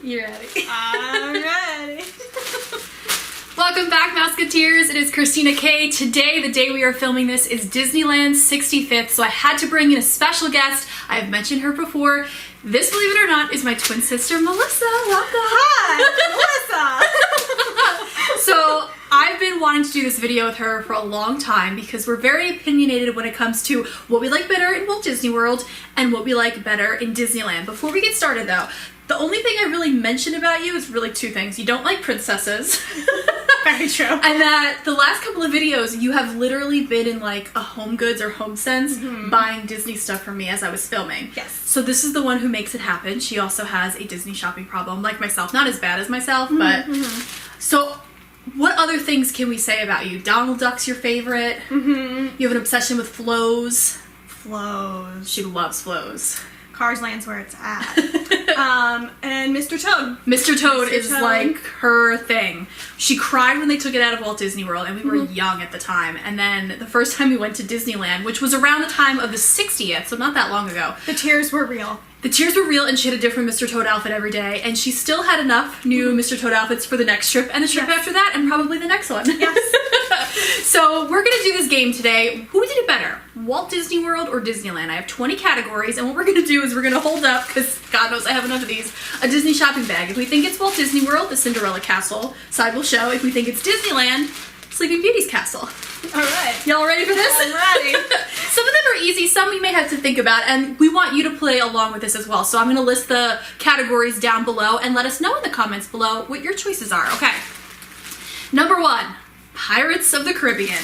You ready? I'm ready. Welcome back, Mouseketeers. It is Christina K. Today, the day we are filming this, is Disneyland's 65th, so I had to bring in a special guest. I have mentioned her before. This, believe it or not, is my twin sister, Melissa. Welcome. Hi, Melissa. So, I've been wanting to do this video with her for a long time because we're very opinionated when it comes to what we like better in Walt Disney World and what we like better in Disneyland. Before we get started, though, the only thing I really mentioned about you is really two things. You don't like princesses. Very true. And that the last couple of videos, you have literally been in like a Home Goods or Home Sense buying Disney stuff for me as I was filming. Yes. So this is the one who makes it happen. She also has a Disney shopping problem, like myself. Not as bad as myself, but... So, what other things can we say about you? Donald Duck's your favorite. You have an obsession with flows. Flows. She loves flows. Cars Land's where it's at. And Mr. Toad. Mr. Toad Mr. is Toad. like her thing. She cried when they took it out of Walt Disney World, and we were young at the time. And then the first time we went to Disneyland, which was around the time of the 60th, so not that long ago. The tears were real. The tears were real, and she had a different Mr. Toad outfit every day, and she still had enough new Mr. Toad outfits for the next trip, and the trip after that, and probably the next one. Yes. So we're gonna do this game today. Who did it better, Walt Disney World or Disneyland? I have 20 categories, and what we're gonna do is we're gonna hold up, because God knows I have enough of these, a Disney shopping bag. If we think it's Walt Disney World, the Cinderella Castle side will show. If we think it's Disneyland, Sleeping Beauty's castle. Alright. Y'all ready for this? I'm ready. Some of them are easy, some we may have to think about, and we want you to play along with this as well. So I'm going to list the categories down below and let us know in the comments below what your choices are. Okay. Number 1, Pirates of the Caribbean.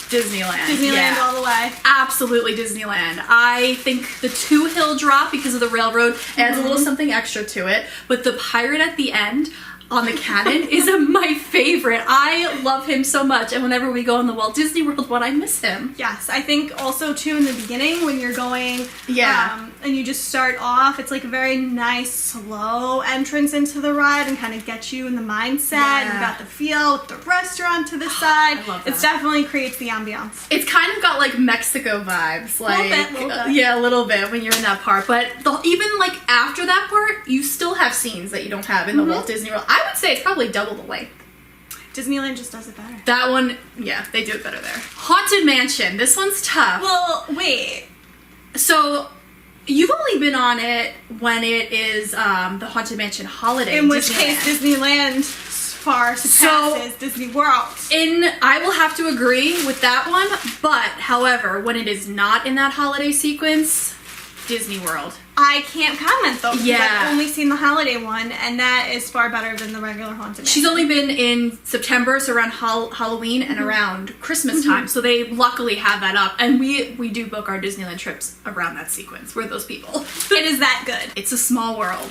Disneyland. Disneyland all the way. Absolutely Disneyland. I think the 2 hill drop because of the railroad adds a little something extra to it, but the pirate at the end on the cannon is my favorite. I love him so much, and whenever we go on the Walt Disney World one, I miss him. Yes, I think also too in the beginning when you're going, and you just start off, it's like a very nice slow entrance into the ride and kind of gets you in the mindset. Yeah. You've got the feel with the restaurant to the side. I love It that. definitely creates the ambiance. It's kind of got like Mexico vibes, like Little bit. yeah, a little bit when you're in that part. But even like after that part, you still have scenes that you don't have in the Walt Disney World. I would say it's probably double the length. Disneyland just does it better. That one, yeah, they do it better there. Haunted Mansion. This one's tough. Well, wait. So, you've only been on it when it is the Haunted Mansion holiday. In which Disneyland. case, Disneyland far surpasses Disney World. I will have to agree with that one, but, however, when it is not in that holiday sequence, Disney World. I can't comment though, because Yeah. I've only seen the holiday one, and that is far better than the regular Haunted Mansion. She's only been in September, so around Halloween and around Christmas time, so they luckily have that up, and we do book our Disneyland trips around that sequence. We're those people. It is that good. It's a small world.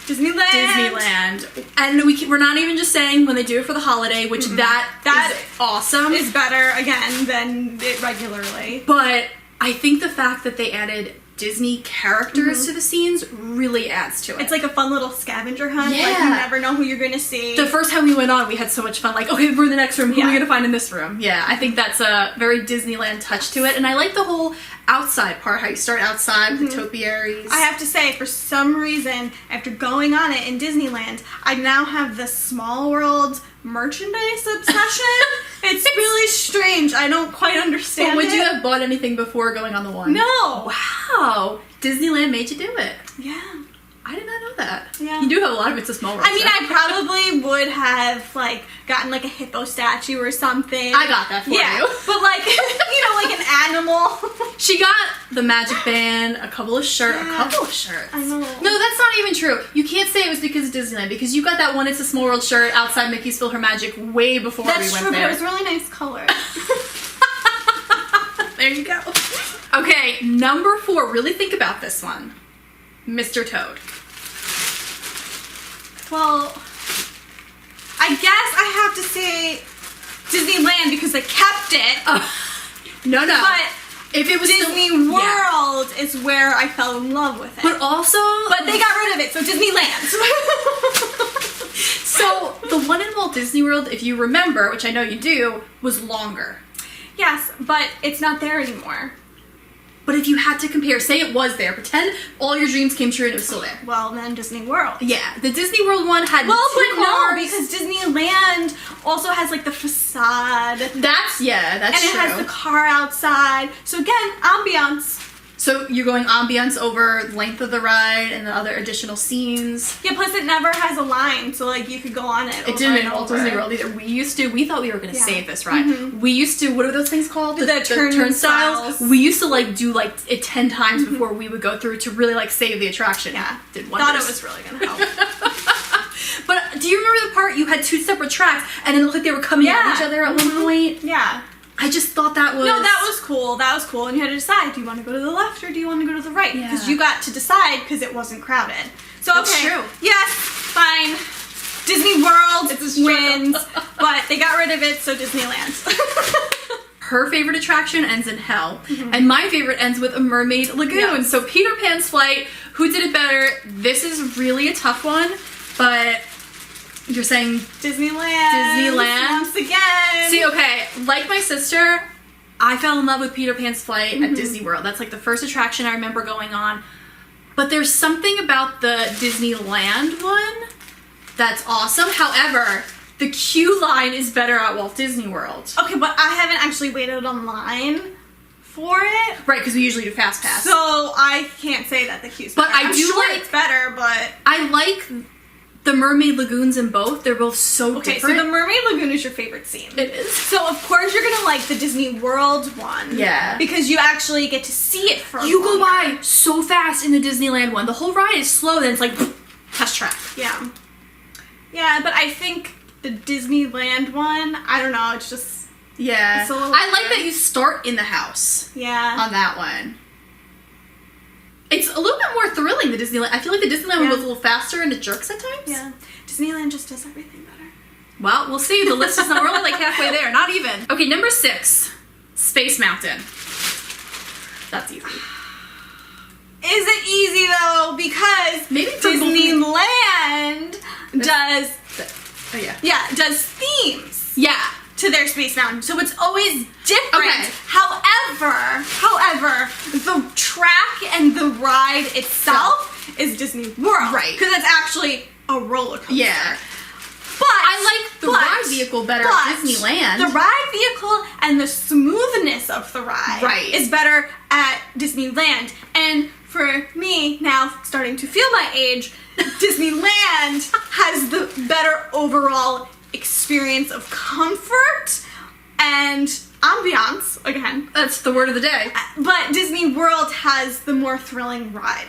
Disneyland. And we're not even just saying when they do it for the holiday, which that is awesome. Is better, again, than it regularly. But I think the fact that they added Disney characters to the scenes really adds to it. It's like a fun little scavenger hunt. Yeah. Like, you never know who you're going to see. The first time we went on, we had so much fun. Like, okay, we're in the next room. Who are we going to find in this room? Yeah, I think that's a very Disneyland touch to it. And I like the whole outside part, how you start outside with the topiaries. I have to say, for some reason, after going on it in Disneyland, I now have this Small World merchandise obsession. It's really strange. I don't quite understand But would you it. have bought anything before going on the one? No. Wow. Disneyland made you do it. Yeah. I did not know that. Yeah. You do have a lot of It's a Small World I mean, stuff. I probably would have, like, gotten, like, a hippo statue or something. I got that for you. But, like, you know, like an animal. She got the magic band, a couple of shirts. I know. No, that's not even true. You can't say it was because of Disneyland, because you got that one It's a Small World shirt outside Mickey's Fill Her Magic way before That's we went true, there. but it was really nice color. There you go. Okay, number 4. Really think about this one. Mr. Toad. Well, I guess I have to say Disneyland because they kept it. No. But if it was Disney World is where I fell in love with it. But also... But they got rid of it, so Disneyland. So, the one in Walt Disney World, if you remember, which I know you do, was longer. Yes, but it's not there anymore. But if you had to compare, say it was there, pretend all your dreams came true and it was still there. Well, then Disney World. Yeah, the Disney World one had Well, two but cars. no, because Disneyland also has like the facade. That's true. And it has the car outside. So again, ambiance. So you're going ambiance over length of the ride and the other additional scenes. Yeah, plus it never has a line, so like you could go on it. It didn't in Walt Disney World either. We thought we were going to save this ride. Mm-hmm. We used to, what are those things called? The turnstiles. We used to like do like it 10 times before we would go through to really like save the attraction. Yeah. Did wonders. Thought it was really going to help. But do you remember the part you had 2 separate tracks and it looked like they were coming at each other at one point? Yeah. I just thought that was... No, that was cool. That was cool. And you had to decide, do you want to go to the left or do you want to go to the right? Yeah. Because you got to decide because it wasn't crowded. So, That's okay. true. Yes, fine. Disney World wins, but they got rid of it, so Disneyland. Her favorite attraction ends in hell, and my favorite ends with a mermaid lagoon. Yes. So Peter Pan's Flight, who did it better? This is really a tough one, but you're saying Disneyland. Once again. See, okay, like my sister, I fell in love with Peter Pan's Flight at Disney World. That's like the first attraction I remember going on. But there's something about the Disneyland one that's awesome. However, the queue line is better at Walt Disney World. Okay, but I haven't actually waited online for it. Right, because we usually do Fast Pass. So I can't say that the queue's But better. I I'm do sure like- it's better, but... I like the mermaid lagoons in both. They're both so Okay, different. so the Mermaid Lagoon is your favorite scene. It is. So of course you're gonna like the Disney World one. Yeah. Because you actually get to see it for You go longer. by so fast in the Disneyland one. The whole ride is slow, then it's like test track. Yeah. Yeah, but I think the Disneyland one, I don't know, it's just... Yeah. It's a little I like better. that you start in the house Yeah. on that one. It's a little bit more thrilling, the Disneyland. I feel like the Disneyland one goes a little faster and it jerks at times. Yeah. Disneyland just does everything better. Well, we'll see. The list is not, we're only like halfway there. Not even. Okay, number 6. Space Mountain. That's easy. Is it easy though? Because Maybe for Disneyland does... Oh, yeah. Yeah, does themes Yeah. to their Space Mountain. So it's always different. Okay. However, the track and the ride itself is Disney World. Right. Because it's actually a roller coaster. Yeah. But I like the ride vehicle better at Disneyland. The ride vehicle and the smoothness of the ride is better at Disneyland. And for me, now starting to feel my age, Disneyland has the better overall experience of comfort and ambiance, again. That's the word of the day. But Disney World has the more thrilling ride.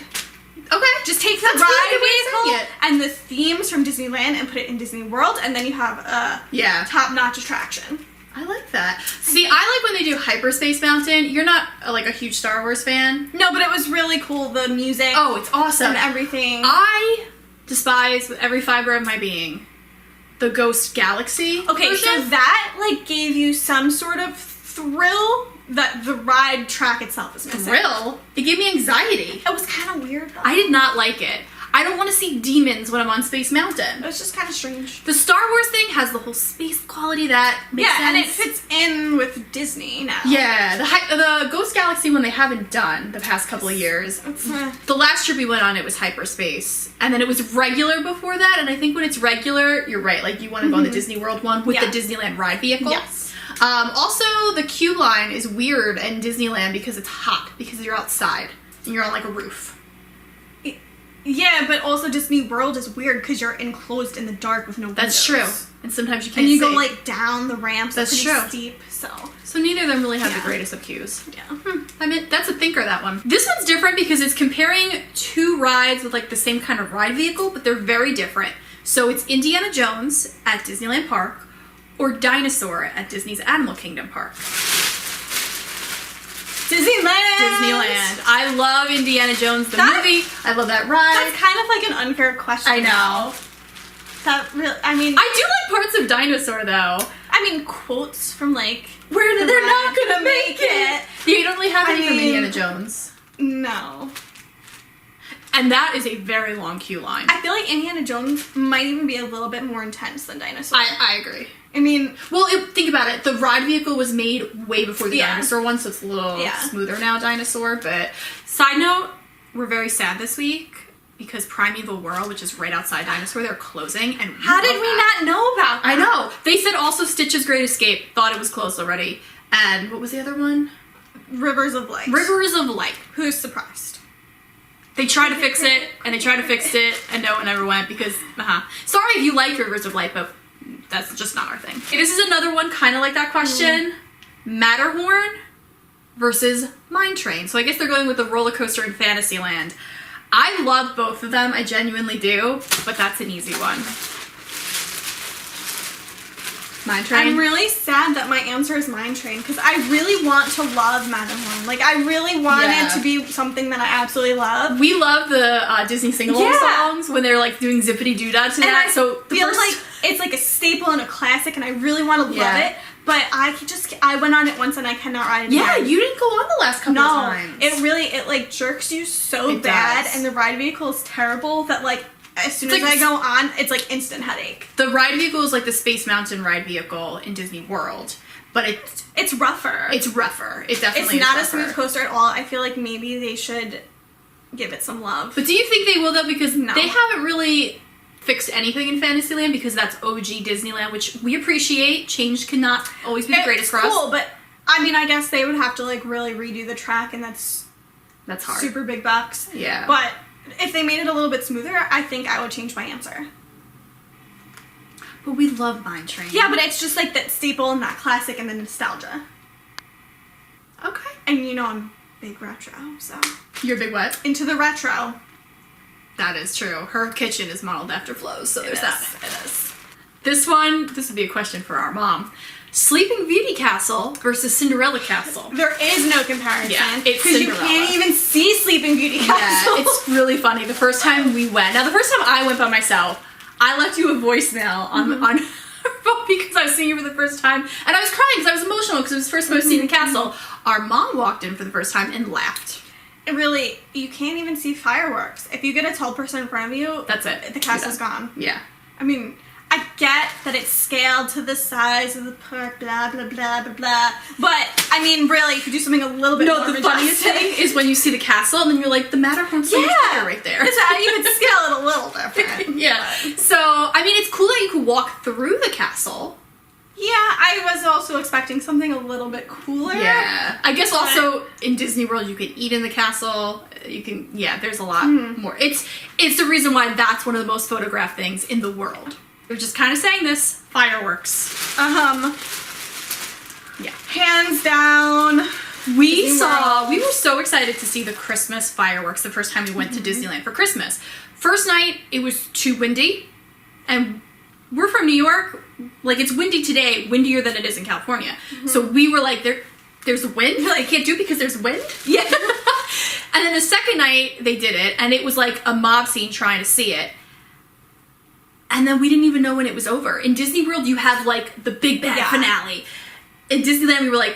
Okay. Just take the That's ride really good way of saying vehicle and the themes from Disneyland and put it in Disney World, and then you have a top-notch attraction. I like that. See, I like when they do Hyperspace Mountain. You're not like a huge Star Wars fan. No, but it was really cool, the music. Oh, it's awesome. And everything. I despise with every fiber of my being the Ghost Galaxy Okay, version. so that like gave you some sort of thrill that the ride track itself is missing. Thrill? It gave me anxiety. It was kind of weird though. I did not like it. I don't want to see demons when I'm on Space It Mountain. was just kind of strange. The Star Wars thing has the whole space quality that makes sense. And it fits in with Disney now. Yeah, the Ghost Galaxy one they haven't done the past couple of years. The last trip we went on, it was hyperspace. And then it was regular before that, and I think when it's regular, you're right, like you want to go on the Disney World one with the Disneyland ride vehicle. Yes. Also, the queue line is weird in Disneyland because it's hot, because you're outside, and you're on like a roof. Yeah, but also Disney World is weird because you're enclosed in the dark with no windows. That's true. And sometimes you can't And you see. go like down the ramps. That's pretty true. steep, so. So neither of them really have the greatest of queues. Yeah. I mean, that's a thinker, that one. This one's different because it's comparing 2 rides with like the same kind of ride vehicle, but they're very different. So it's Indiana Jones at Disneyland Park or Dinosaur at Disney's Animal Kingdom Park. Disneyland. I love Indiana Jones, the movie. I love that ride. That's kind of like an unfair question. I know. That really, I mean. I do like parts of Dinosaur, though. I mean, quotes from like. Where they're not ride. gonna make it. Yeah, you don't really have I any from mean- Indiana Jones. No. And that is a very long queue line. I feel like Indiana Jones might even be a little bit more intense than Dinosaur. I agree. I mean... Well, think about it. The ride vehicle was made way before the Dinosaur one, so it's a little smoother now, Dinosaur. But side note, we're very sad this week because Primeval World, which is right outside Dinosaur, they're closing. And how did we not know about that? I know. They said also Stitch's Great Escape. Thought it was closed already. And what was the other one? Rivers of Light. Rivers of Light. Who's surprised? They tried to fix it, and they tried to fix it, and no one ever went because, Sorry if you like Rivers of Light, but that's just not our thing. This is another one kind of like that question. Matterhorn versus Mine Train. So I guess they're going with the roller coaster in Fantasyland. I love both of them, I genuinely do, but that's an easy one. Mine Train? I'm really sad that my answer is Mine Train because I really want to love Matterhorn. Like, I really want it to be something that I absolutely love. We love the Disney sing-along songs when they're like doing zippity-doo-dah to that. So I feel like it's like a staple and a classic and I really want to love it. But I went on it once and I cannot ride it again. Yeah, you didn't go on the last couple of times. It like jerks you so bad and the ride vehicle is terrible that like as soon as I go on, it's like instant headache. The ride vehicle is like the Space Mountain ride vehicle in Disney World, but it's rougher. It's rougher. It definitely It's not a smooth coaster at all. I feel like maybe they should give it some love. But do you think they will though? Because they haven't really fixed anything in Fantasyland because that's OG Disneyland, which we appreciate. Change cannot always be the greatest for us. Cool, but I mean, I guess they would have to like really redo the track, and that's hard. Super big bucks. Yeah. But if they made it a little bit smoother, I think I would change my answer. But we love Mine Train. Yeah, but it's just like that staple and that classic and the nostalgia. Okay. And you know I'm big retro, so. You're big what? Into the retro. That is true. Her kitchen is modeled after Flo's, so there's that. It is. This would be a question for our mom. Sleeping Beauty Castle versus Cinderella Castle. There is no comparison. Yeah, it's because you can't even see Sleeping Beauty Castle. Yeah, it's really funny. The first time we went, now the first time I went by myself, I left you a voicemail on her phone because I was seeing her for the first time, and I was crying because I was emotional because it was the first time I was seeing the castle. Our mom walked in for the first time and laughed. It really, you can't even see fireworks. If you get a tall person in front of you, that's it. The castle's gone. Yeah. I mean, I get that it's scaled to the size of the park, blah, blah, blah, blah, blah. But, I mean, really, if you do something a little bit more the funniest thing is when you see the castle and then you're like, the Matterhorn's so much better right there. That's how you can scale it a little different. Yeah. So, I mean, it's cool that you can walk through the castle. Yeah, I was also expecting something a little bit cooler. Yeah. I guess also in Disney World you can eat in the castle. You can, there's a lot more. It's the reason why that's one of the most photographed things in the world. We're just kind of saying this. Fireworks. Yeah. Hands down. We were so excited to see the Christmas fireworks the first time we went to Disneyland for Christmas. First night, it was too windy. And we're from New York. Like, it's windy today, windier than it is in California. So we were like, there's wind? Like, I can't do it because there's wind? Yeah. And then the second night, they did it. And it was like a mob scene trying to see it. And then we didn't even know when it was over. In Disney World, you have, like, the big bad finale. In Disneyland, we were like,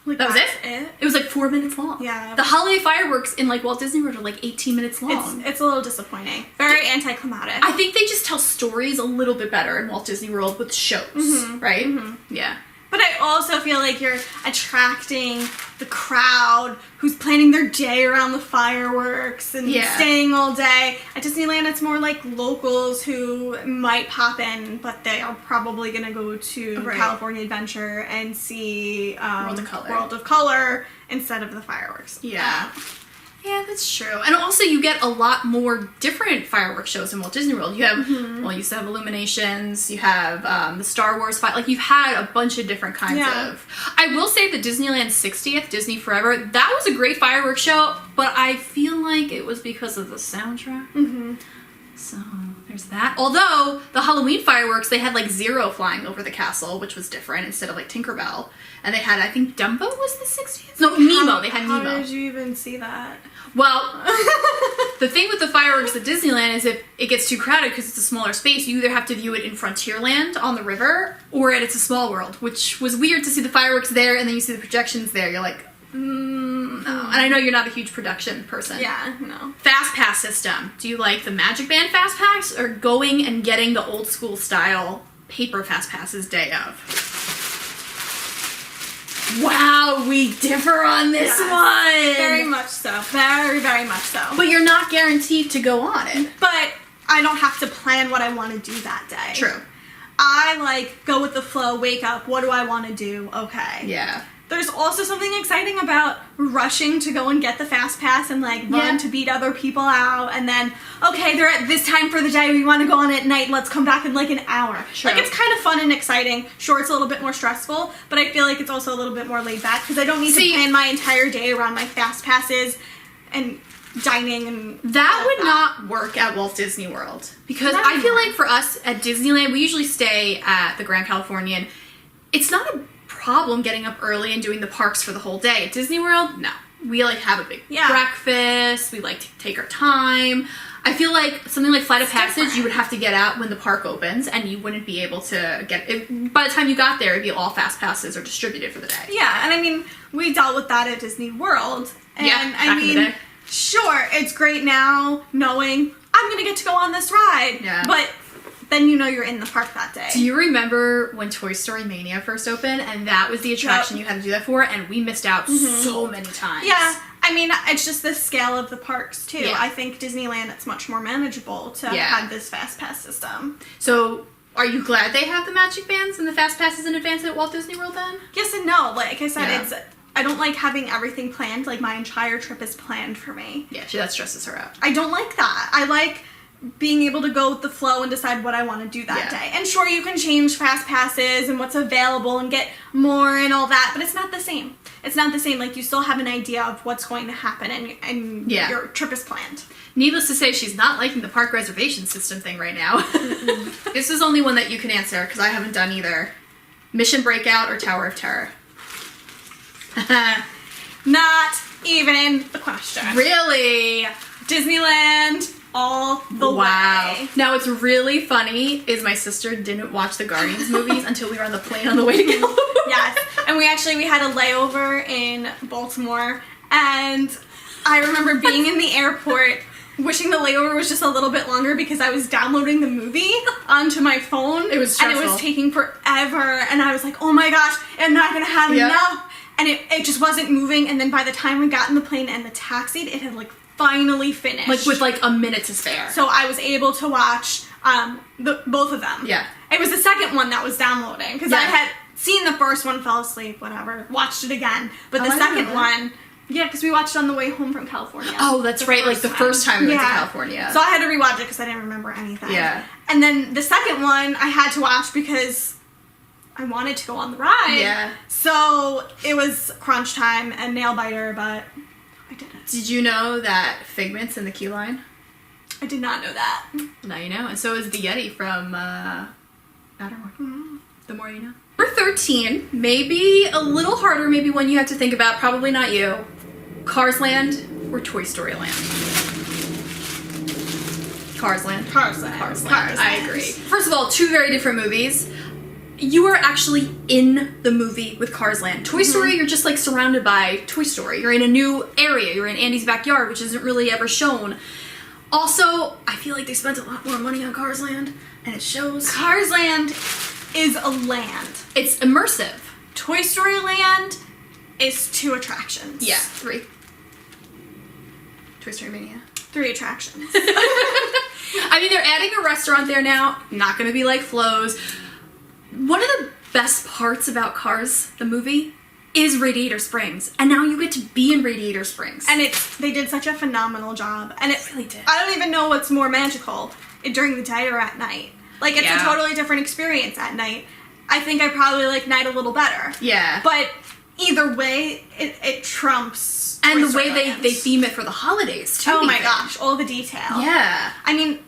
that was it? It was, like, 4 minutes long. Yeah. The holiday fireworks in, like, Walt Disney World are, like, 18 minutes long. It's a little disappointing. Very anticlimactic. I think they just tell stories a little bit better in Walt Disney World with shows, right? Yeah. But I also feel like you're attracting the crowd who's planning their day around the fireworks and staying all day. At Disneyland, it's more like locals who might pop in, but they are probably going to go to California Adventure and see World of Color instead of the fireworks. Yeah. Yeah, that's true. And also you get a lot more different fireworks shows in Walt Disney World. You have, well, you used to have Illuminations, you have the Star Wars like you've had a bunch of different kinds of. I will say the Disneyland 60th, Disney Forever, that was a great fireworks show, but I feel like it was because of the soundtrack. So there's that. Although the Halloween fireworks, they had like Zero flying over the castle, which was different instead of like Tinkerbell. And they had, I think Dumbo was the 60th? No, Nemo. They had Nemo. How did you even see that? Well, the thing with the fireworks at Disneyland is if it gets too crowded because it's a smaller space, you either have to view it in Frontierland on the river or at It's a Small World, which was weird to see the fireworks there and then you see the projections there. You're like, though. And I know you're not a huge production person. Yeah, no. Fast pass system. Do you like the Magic Band fast pass or going and getting the old school style paper fast passes day of? Wow, we differ on this one. Very much so. Very, very much so. But you're not guaranteed to go on it. But I don't have to plan what I want to do that day. True. I, like, go with the flow, wake up, what do I want to do? Okay. Yeah. There's also something exciting about rushing to go and get the fast pass and, like, run to beat other people out, and then, okay, they're at this time for the day, we want to go on at night, let's come back in, like, an hour. True. Like, it's kind of fun and exciting. Sure, it's a little bit more stressful, but I feel like it's also a little bit more laid back, because I don't need to plan my entire day around my fast passes and dining and that would not work at Walt Disney World, because I feel like for us at Disneyland, we usually stay at the Grand Californian. It's not a problem getting up early and doing the parks for the whole day. At Disney World, no. We like have a big breakfast. We like to take our time. I feel like something like Flight of Passage, you would have to get out when the park opens, and you wouldn't be able to get it. By the time you got there, it'd be all fast passes are distributed for the day. Yeah, and I mean, we dealt with that at Disney World. And I mean, sure, it's great now knowing I'm going to get to go on this ride. Yeah. But then you know you're in the park that day. Do you remember when Toy Story Mania first opened, and that was the attraction you had to do that for, and we missed out so many times? Yeah. I mean, it's just the scale of the parks, too. Yeah. I think Disneyland, it's much more manageable to have this fast pass system. So, are you glad they have the Magic Bands and the fast passes in advance at Walt Disney World then? Yes and no. Like I said, I don't like having everything planned. Like, my entire trip is planned for me. Yeah, that stresses her out. I don't like that. I like being able to go with the flow and decide what I want to do that day. And sure, you can change fast passes and what's available and get more and all that, but it's not the same. It's not the same. Like, you still have an idea of what's going to happen, and your trip is planned. Needless to say, she's not liking the park reservation system thing right now. This is only one that you can answer, because I haven't done either. Mission Breakout or Tower of Terror? Not even the question. Really? Disneyland all the way. Now, what's really funny is my sister didn't watch the Guardians movies until we were on the plane on the way to California. Yes, and we had a layover in Baltimore, and I remember being in the airport wishing the layover was just a little bit longer because I was downloading the movie onto my phone. It was stressful. And it was taking forever, and I was like, oh my gosh, I'm not gonna have enough. And it just wasn't moving, and then by the time we got in the plane and the taxied, it had, like, finally finished. Like, with, like, a minute to spare. So I was able to watch both of them. Yeah. It was the second one that was downloading, because I had seen the first one, fell asleep, whatever, watched it again. But the second one, because we watched it on the way home from California. Oh, that's right, like the first time we went to California. So I had to rewatch it because I didn't remember anything. Yeah. And then the second one I had to watch because I wanted to go on the ride. Yeah. So it was crunch time and nail biter, but I didn't. Did you know that Figment's in the queue line? I did not know that. Now you know. And so is the Yeti from Matterhorn. The more you know. Number 13, maybe a little harder, maybe one you have to think about, probably not you. Cars Land or Toy Story Land? Cars Land. Cars Land. Cars Land. I agree. First of all, two very different movies. You are actually in the movie with Cars Land. Toy Story, you're just like surrounded by Toy Story. You're in a new area. You're in Andy's backyard, which isn't really ever shown. Also, I feel like they spent a lot more money on Cars Land, and it shows. Cars Land is a land. It's immersive. Toy Story Land is 2 attractions. Yeah, 3. Toy Story Mania. 3 attractions. I mean, they're adding a restaurant there now. Not going to be like Flo's. One of the best parts about Cars, the movie, is Radiator Springs. And now you get to be in Radiator Springs. And they did such a phenomenal job. And it really did. I don't even know what's more magical, during the day or at night. Like, it's a totally different experience at night. I think I probably like night a little better. Yeah. But either way, it trumps. And the way they theme it for the holidays, too. Oh my gosh, all the detail. Yeah. I mean,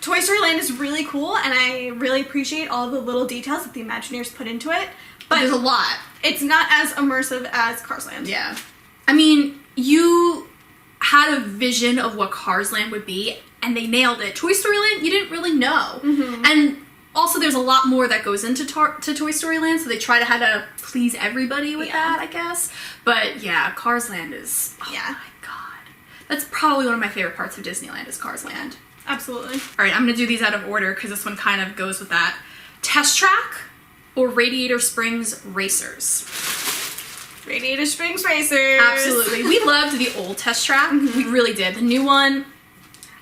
Toy Story Land is really cool, and I really appreciate all the little details that the Imagineers put into it. But there's a lot. It's not as immersive as Cars Land. Yeah. I mean, you had a vision of what Cars Land would be, and they nailed it. Toy Story Land, you didn't really know. And also there's a lot more that goes into to Toy Story Land, so they try to please everybody with that, I guess. But yeah, Cars Land is, oh my god. That's probably one of my favorite parts of Disneyland is Cars Land. Absolutely. All right, I'm gonna do these out of order because this one kind of goes with that. Test Track or Radiator Springs Racers? Radiator Springs Racers. Absolutely. We loved the old Test Track. We really did. The new one,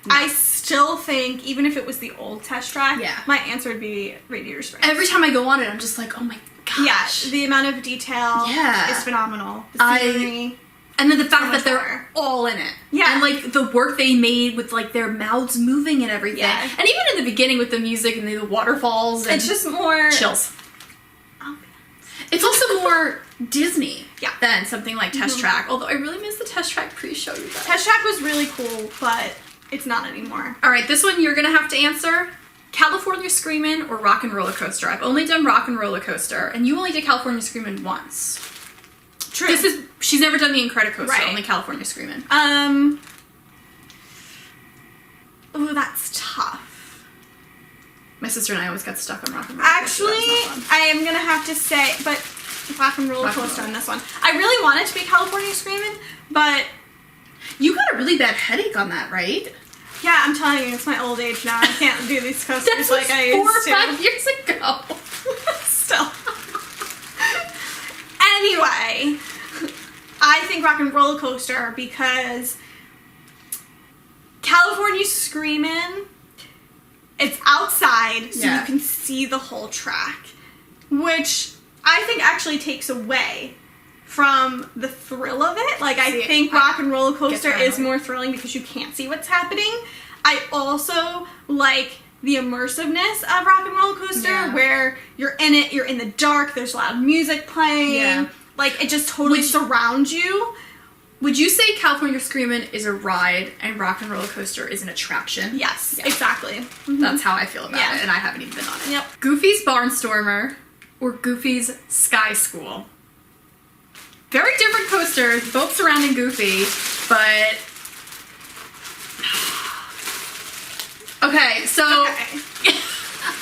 no. I still think, even if it was the old Test Track, my answer would be Radiator Springs. Every time I go on it, I'm just like, oh my gosh. Yeah, the amount of detail is phenomenal. The scenery. And then the fact that they're all in it. Yeah. And, like, the work they made with, like, their mouths moving and everything. Yeah. And even in the beginning with the music and the waterfalls. And it's just more... chills. It's also more Disney than something like Test Track. Although I really miss the Test Track pre-show, you guys. Test Track was really cool, but it's not anymore. All right, this one you're going to have to answer. California Screamin' or Rock and Roller Coaster? I've only done Rock and Roller Coaster, and you only did California Screamin' once. True. She's never done the Incredicoaster, only California Screamin'. Oh, that's tough. My sister and I always got stuck on Rock and Roller Coaster. Actually, I am gonna have to say, but Rock and Roller Coaster on this one. I really want it to be California Screamin', but you got a really bad headache on that, right? Yeah, I'm telling you, it's my old age now. I can't do these coasters like I used to. 4 or 5 years ago. Still. Anyway, I think Rock and Roller Coaster because California Screamin', it's outside, so you can see the whole track, which I think actually takes away from the thrill of it. Like, I think Rock and Roller Coaster is more thrilling because you can't see what's happening. I also like the immersiveness of Rock and Roller Coaster, where you're in it, you're in the dark, there's loud music playing, like, it just totally surrounds you. Would you say California Screamin' is a ride and Rock and Roller Coaster is an attraction? Yes, exactly. That's how I feel about it, and I haven't even been on it. Yep. Goofy's Barnstormer or Goofy's Sky School? Very different coasters, both surrounding Goofy, but... Okay, so...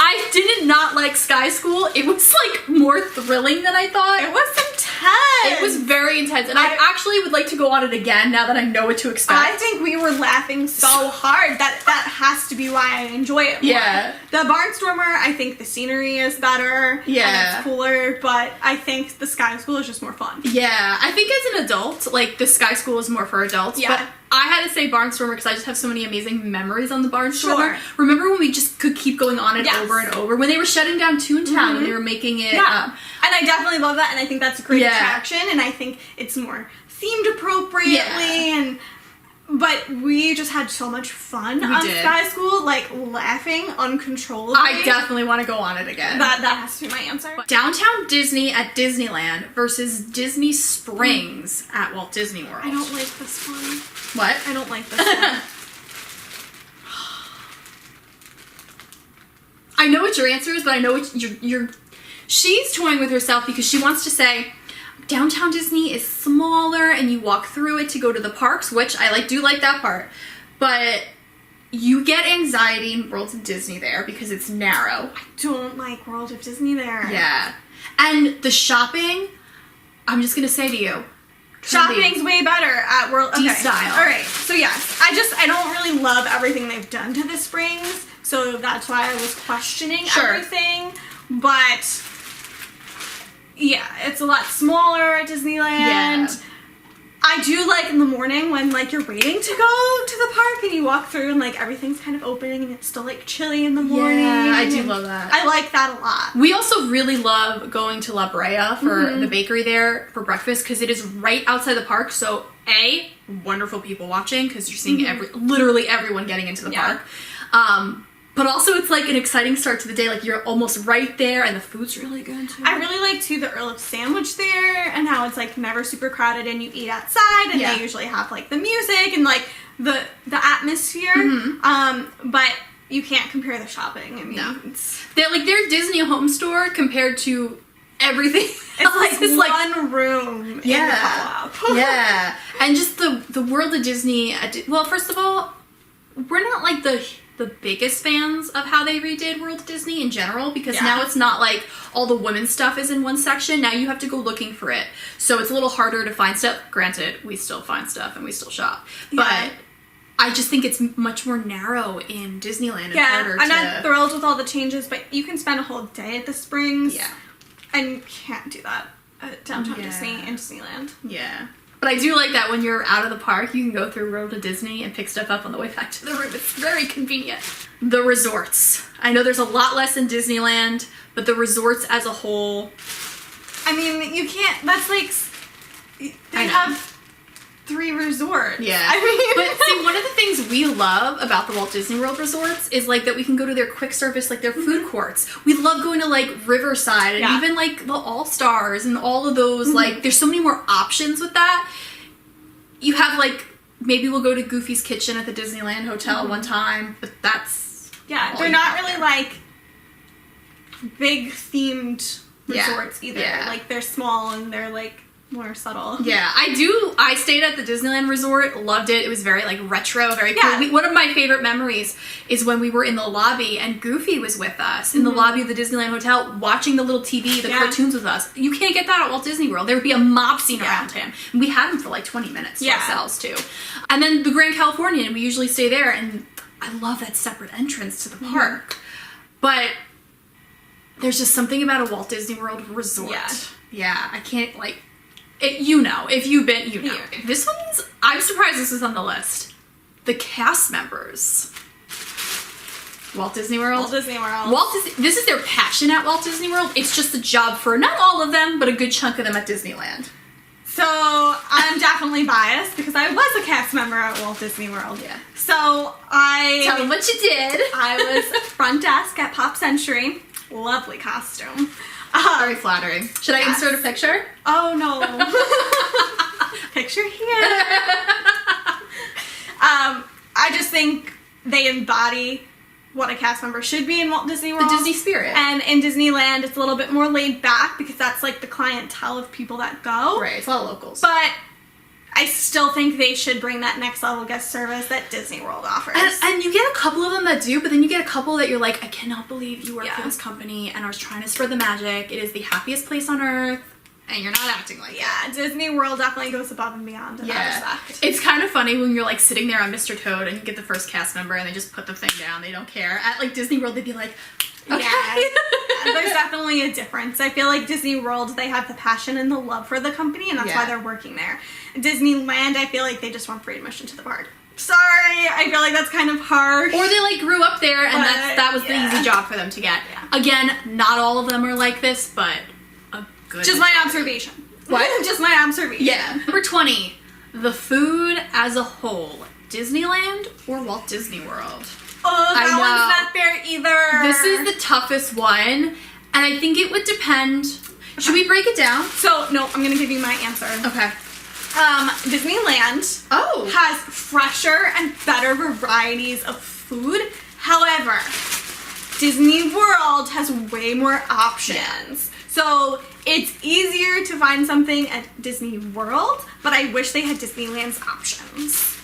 I did not like Sky School. It was, like, more thrilling than I thought. It was intense. It was very intense, and I actually would like to go on it again now that I know what to expect. I think we were laughing so hard that has to be why I enjoy it more. Yeah. The Barnstormer, I think the scenery is better. Yeah. And it's cooler, but I think the Sky School is just more fun. Yeah. I think as an adult, like, the Sky School is more for adults. Yeah. But I had to say Barnstormer because I just have so many amazing memories on the Barnstormer. Sure. Remember when we just could keep going on it over and over? When they were shutting down Toontown, when they were making it... And I definitely love that, and I think that's a great attraction, and I think it's more themed appropriately, but we just had so much fun on Sky School, like, laughing uncontrollably. I definitely want to go on it again. That has to be my answer. Downtown Disney at Disneyland versus Disney Springs at Walt Disney World. I don't like this one. What? I don't like this one. I know what your answer is, but I know what you're... She's toying with herself because she wants to say, Downtown Disney is smaller and you walk through it to go to the parks, which I do like that part. But you get anxiety in World of Disney there because it's narrow. I don't like World of Disney there. Yeah. And the shopping, I'm just going to say to you, shopping's way better at World D-style. All right. So yes, I don't really love everything they've done to the Springs, so that's why I was questioning everything. But yeah, it's a lot smaller at Disneyland. Yeah. I do like in the morning when, like, you're waiting to go to the park and you walk through and, like, everything's kind of opening and it's still, like, chilly in the morning. Yeah, I do love that. I like that a lot. We also really love going to La Brea for the bakery there for breakfast because it is right outside the park. So, A, wonderful people watching because you're seeing literally everyone getting into the park. But also it's like an exciting start to the day. Like, you're almost right there and the food's really good too. I really like too the Earl of Sandwich there and how it's like never super crowded and you eat outside and they usually have like the music and like the atmosphere. But you can't compare the shopping. I mean, they're like their Disney home store compared to everything. It's like one room in the co-op. Yeah. And just the world of Disney. Well, first of all, we're not like the the biggest fans of how they redid World Disney in general, because now it's not like all the women's stuff is in one section. Now you have to go looking for it. So it's a little harder to find stuff. Granted, we still find stuff and we still shop. But I just think it's much more narrow in Disneyland and harder to... I'm not thrilled with all the changes, but you can spend a whole day at the Springs. Yeah. And you can't do that at Downtown Disney and Disneyland. Yeah. But I do like that when you're out of the park, you can go through World of Disney and pick stuff up on the way back to the room. It's very convenient. The resorts. I know there's a lot less in Disneyland, but the resorts as a whole... I mean, you can't... That's like... They have 3 resorts. Yeah. I mean... But see, one of the things we love about the Walt Disney World resorts is like that we can go to their quick service, like their food courts. We love going to like Riverside and even like the All-Stars and all of those. Like, there's so many more options with that. You have like, maybe we'll go to Goofy's Kitchen at the Disneyland Hotel one time, but that's... Yeah, they're not really like big themed resorts either. Yeah. Like, they're small and they're like more subtle. Yeah, I stayed at the Disneyland Resort, loved it. It was very like retro, very cool. One of my favorite memories is when we were in the lobby and Goofy was with us in the lobby of the Disneyland Hotel watching the little TV, the cartoons with us. You can't get that at Walt Disney World. There would be a mob scene around him. And we had him for like 20 minutes to ourselves too. And then the Grand Californian, we usually stay there, and I love that separate entrance to the park. But there's just something about a Walt Disney World resort. Yeah, I can't like... you know, if you've been, you know. This one's, I'm surprised this is on the list. The cast members. Walt Disney World. Walt Disney World. This is their passion at Walt Disney World. It's just a job for not all of them, but a good chunk of them at Disneyland. So, I'm definitely biased because I was a cast member at Walt Disney World. Yeah. So, Tell them what you did. I was front desk at Pop Century. Lovely costume. Very flattering. Should I insert a picture? Oh, no. Picture here. I just think they embody what a cast member should be in Walt Disney World. The Disney spirit. And in Disneyland, it's a little bit more laid back because that's like the clientele of people that go. Right, it's a lot of locals. But I still think they should bring that next level guest service that Disney World offers. And you get a couple of them that do, but then you get a couple that you're like, I cannot believe you work for this company and are trying to spread the magic. It is the happiest place on earth, and you're not acting like it. Disney World definitely goes above and beyond in that respect. It's kind of funny when you're like sitting there on Mr. Toad and you get the first cast member and they just put the thing down. They don't care. At like Disney World, they'd be like, okay. Yeah, there's definitely a difference. I feel like Disney World, they have the passion and the love for the company, and that's why they're working there. Disneyland, I feel like they just want free admission to the park. Sorry, I feel like that's kind of harsh. Or they like grew up there and that was the easy job for them to get. Again, not all of them are like this, but a good... Just my observation. What? Just my observation. Yeah. Number 20, the food as a whole. Disneyland or Walt Disney World? Oh, that one's not fair either. This is the toughest one, and I think it would depend. Should we break it down? So, no, I'm going to give you my answer. Okay. Disneyland has fresher and better varieties of food. However, Disney World has way more options. So, it's easier to find something at Disney World, but I wish they had Disneyland's options.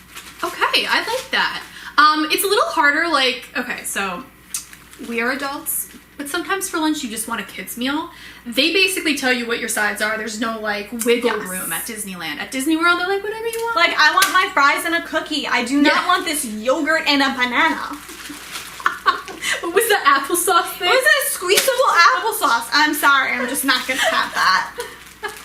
Okay, I like that. It's a little harder, like, okay, so we are adults, but sometimes for lunch you just want a kid's meal. They basically tell you what your sides are. There's no, like, wiggle room at Disneyland. At Disney World, they're like, whatever you want. Like, I want my fries and a cookie. I do not want this yogurt and a banana. What was the applesauce thing? What was that squeezable applesauce? I'm sorry, I'm just not gonna have that.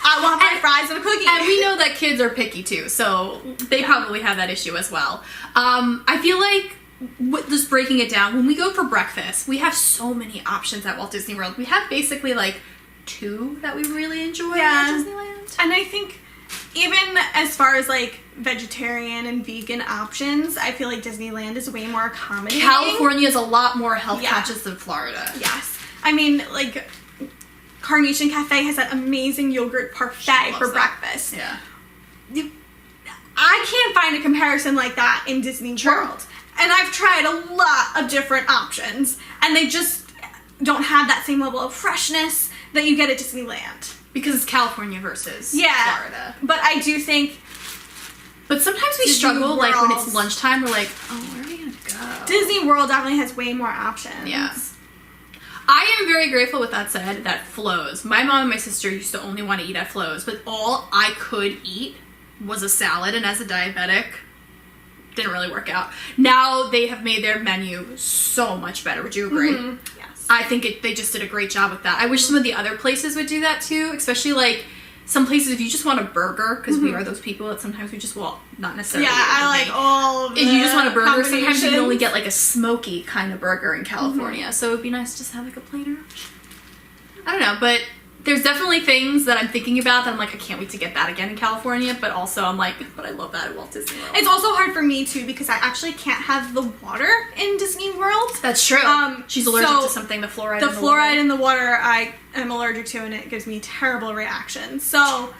I want my fries and a cookie. And we know that kids are picky too, so they probably have that issue as well. I feel like, just breaking it down, when we go for breakfast, we have so many options at Walt Disney World. We have basically like 2 that we really enjoy at Disneyland. And I think even as far as like vegetarian and vegan options, I feel like Disneyland is way more accommodating. California is a lot more health conscious than Florida. Yes. I mean, like, Carnation Cafe has that amazing yogurt parfait for breakfast. Yeah. I can't find a comparison like that in Disney World. And I've tried a lot of different options, and they just don't have that same level of freshness that you get at Disneyland. Because it's California versus Florida. But I do think... But sometimes we struggle, like, when it's lunchtime, we're like, oh, where are we gonna go? Disney World definitely has way more options. Yeah. I am very grateful, with that said, that Flo's. My mom and my sister used to only want to eat at Flo's, but all I could eat was a salad, and as a diabetic, didn't really work out. Now they have made their menu so much better. Would you agree? Mm-hmm. Yes. I think they just did a great job with that. I wish some of the other places would do that too, especially like some places if you just want a burger, because we are those people that sometimes we just, well, not necessarily. Yeah, I like all of the if you just want a burger, sometimes you can only combinations. get like a smoky kind of burger in California. So it'd be nice to just have like a plainer. I don't know, but there's definitely things that I'm thinking about that I'm like, I can't wait to get that again in California, but also I'm like, but I love that at Walt Disney World. It's also hard for me too because I actually can't have the water in Disney World. That's true. She's allergic to something, the fluoride. The in the fluoride water. in the water I am allergic to, and it gives me terrible reactions. So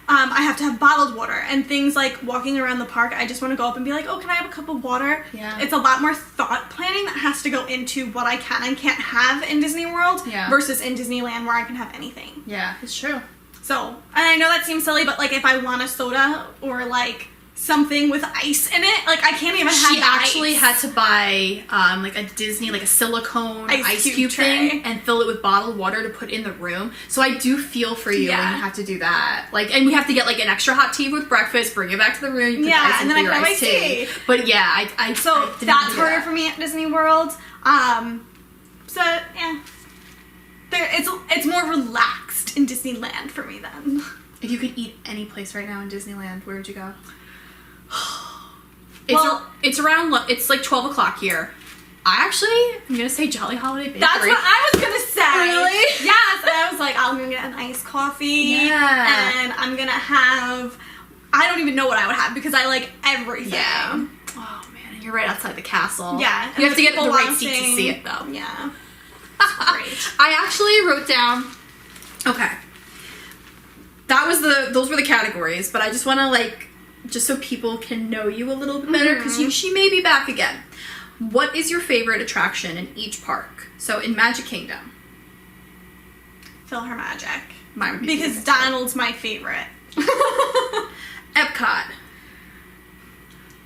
I have to have bottled water, and things like walking around the park, I just want to go up and be like, oh, can I have a cup of water? Yeah. It's a lot more thought planning that has to go into what I can and can't have in Disney World versus in Disneyland where I can have anything. Yeah, it's true. So, and I know that seems silly, but like if I want a soda or like something with ice in it, like I can't even have She the actually ice. had to buy like a Disney, like a silicone ice cube tray thing and fill it with bottled water to put in the room. So I do feel for you when Yeah. you have to do that. Like, and we have to get like an extra hot tea with breakfast, bring it back to the room, you put Yeah, the ice and in then for I your can have iced my tea. tea. But yeah, I So I didn't that's do harder that. for me at Disney World. So yeah, it's more relaxed in Disneyland for me then. If you could eat any place right now in Disneyland, where would you go? It's around, it's like 12 o'clock here. I'm gonna say Jolly Holiday Bakery. That's what I was gonna say. Really? Yes, and I was like, I'm gonna get an iced coffee. Yeah. And I'm gonna have, I don't even know what I would have because I like everything. Yeah. Oh man, and you're right outside the castle. Yeah. You have to get the people right seat to watching. see it though. Yeah. It's great. I actually wrote down, okay, those were the categories, but I just want to like, just so people can know you a little bit better, because she may be back again. What is your favorite attraction in each park? So in Magic Kingdom. PhilharMagic. Mine would be Because Donald's my favorite. Epcot.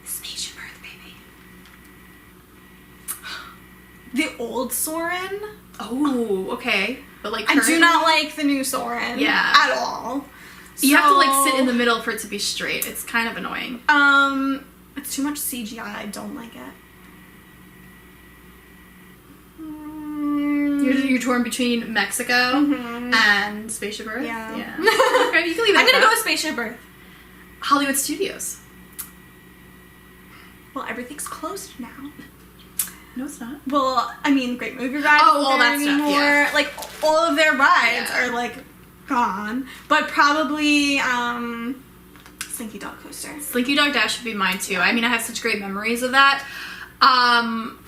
Spaceship Earth, baby. The old Soarin'. Oh, okay. But like I do currently- not like the new Soarin'. Yeah. At all. You have to like sit in the middle for it to be straight. It's kind of annoying. It's too much CGI. I don't like it. You're torn between Mexico and Spaceship Earth? Yeah. Okay, you can leave it I'm at gonna go that. with Spaceship Earth. Hollywood Studios. Well, everything's closed now. No, it's not. Well, I mean, Great Movie Ride Oh, isn't all there that stuff, anymore. yeah. Like, all of their rides Yeah. are, like, gone. But probably, Slinky Dog Coaster. Slinky Dog Dash would be mine too. I mean, I have such great memories of that.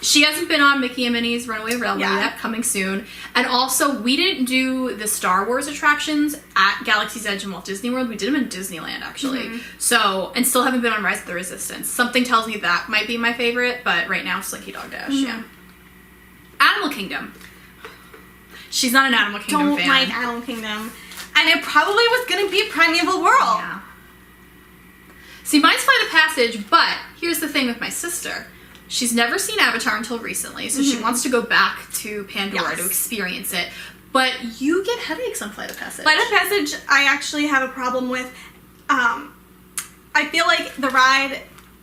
She hasn't been on Mickey and Minnie's Runaway Railway yet, coming soon. And also, we didn't do the Star Wars attractions at Galaxy's Edge and Walt Disney World. We did them in Disneyland, actually. So, and still haven't been on Rise of the Resistance. Something tells me that might be my favorite, but right now, Slinky Dog Dash, yeah. Animal Kingdom. She's not an Animal Kingdom Don't fan. like Animal Kingdom. And it probably was gonna be Primeval World. Yeah. See, mine's Flight of Passage, but here's the thing with my sister. She's never seen Avatar until recently, so she wants to go back to Pandora to experience it. But you get headaches on Flight of Passage. Flight of Passage, I actually have a problem with. I feel like the ride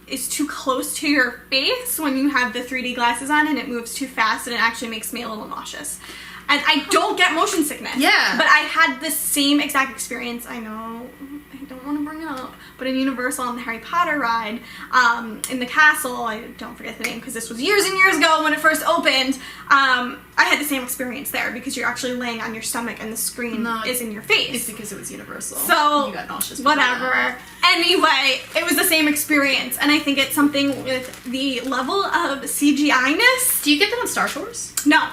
is too close to your face when you have the 3D glasses on, and it moves too fast, and it actually makes me a little nauseous. And I don't get motion sickness. Yeah. But I had the same exact experience. I know I don't want to bring it up, but in Universal on the Harry Potter ride, in the castle, I don't forget the name because this was years and years ago when it first opened, I had the same experience there because you're actually laying on your stomach and the screen is in your face. It's because it was Universal. So, you got nauseous. before whatever. that. Anyway, it was the same experience, and I think it's something with the level of CGI-ness. Do you get that on Star Tours? No.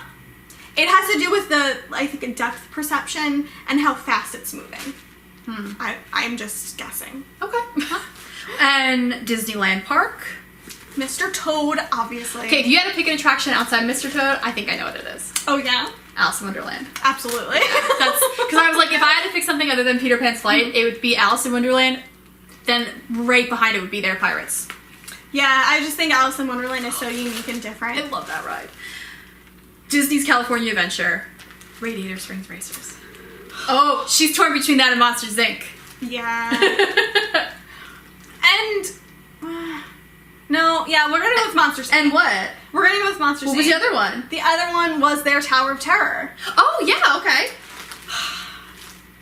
It has to do with the, I think, a depth perception and how fast it's moving. I'm just guessing. Okay. And Disneyland Park? Mr. Toad, obviously. Okay, if you had to pick an attraction outside Mr. Toad, I think I know what it is. Oh, yeah? Alice in Wonderland. Absolutely. That's because I was like, if I had to pick something other than Peter Pan's Flight, it would be Alice in Wonderland. Then right behind it would be their Pirates. Yeah, I just think Alice in Wonderland is so unique and different. I love that ride. Disney's California Adventure. Radiator Springs Racers. Oh, she's torn between that and Monsters, Inc. Yeah. And... no, yeah, we're gonna go with Monsters, Inc. And what? We're gonna go with Monsters, Inc. What was the other one? The other one was their Tower of Terror. Oh, yeah, okay.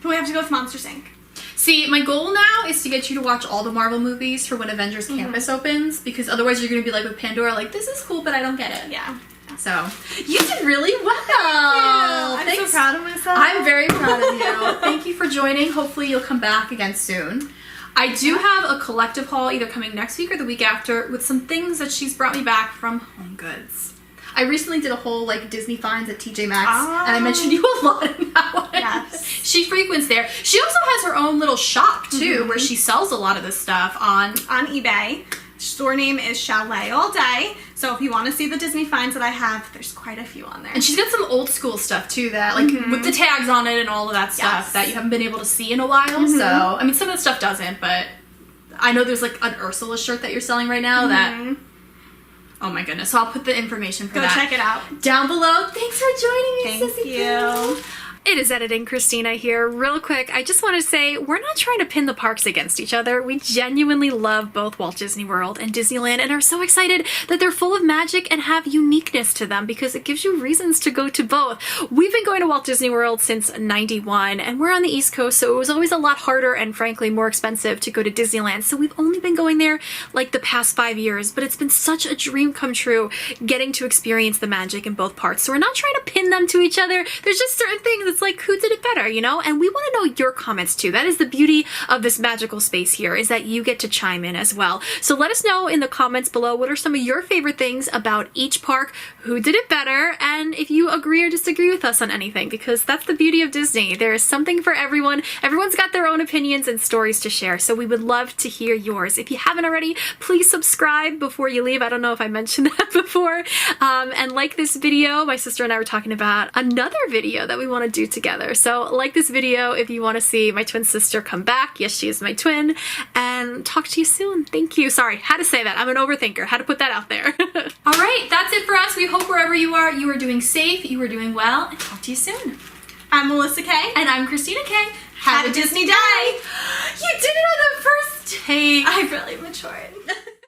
But we have to go with Monsters, Inc. See, my goal now is to get you to watch all the Marvel movies for when Avengers Campus opens, because otherwise you're going to be like with Pandora, like, this is cool, but I don't get it. Yeah. So, you did really well. Thank you. I'm so proud of myself. I'm very proud of you. Thank you for joining. Hopefully you'll come back again soon. I do have a collective haul either coming next week or the week after with some things that she's brought me back from Home Goods. I recently did a whole like Disney finds at TJ Maxx, and I mentioned you a lot in that one. Yes. She frequents there. She also has her own little shop too, where she sells a lot of this stuff on eBay. Store name is Chalet All Day. So if you want to see the Disney finds that I have, there's quite a few on there. And she's got some old school stuff too, that like with the tags on it and all of that stuff that you haven't been able to see in a while. So I mean, some of the stuff doesn't, but I know there's like an Ursula shirt that you're selling right now that. Oh my goodness. So I'll put the information for that. Go check it out. Down below. Thanks for joining me, Thank Sissy you. Poo. It is Editing Christina here. Real quick, I just want to say we're not trying to pin the parks against each other. We genuinely love both Walt Disney World and Disneyland and are so excited that they're full of magic and have uniqueness to them because it gives you reasons to go to both. We've been going to Walt Disney World since '91 and we're on the East Coast, so it was always a lot harder and frankly more expensive to go to Disneyland. So we've only been going there like the past 5 years, but it's been such a dream come true getting to experience the magic in both parts. So we're not trying to pin them to each other. There's just certain things that's like, who did it better, you know? And we want to know your comments too. That is the beauty of this magical space here, is that you get to chime in as well. So let us know in the comments below what are some of your favorite things about each park, who did it better, and if you agree or disagree with us on anything, because that's the beauty of Disney. There is something for everyone. Everyone's got their own opinions and stories to share, so we would love to hear yours. If you haven't already, please subscribe before you leave. I don't know if I mentioned that before. And like this video. My sister and I were talking about another video that we want to do together. So like this video if you want to see my twin sister come back. Yes, she is my twin. And talk to you soon. Thank you. Sorry, had to say that. I'm an overthinker. Had to put that out there. All right, that's it for us. We hope wherever you are doing safe, you are doing well, and talk to you soon. I'm Melissa K. And I'm Christina K. Have a Disney day! You did it on the first take. I really matured.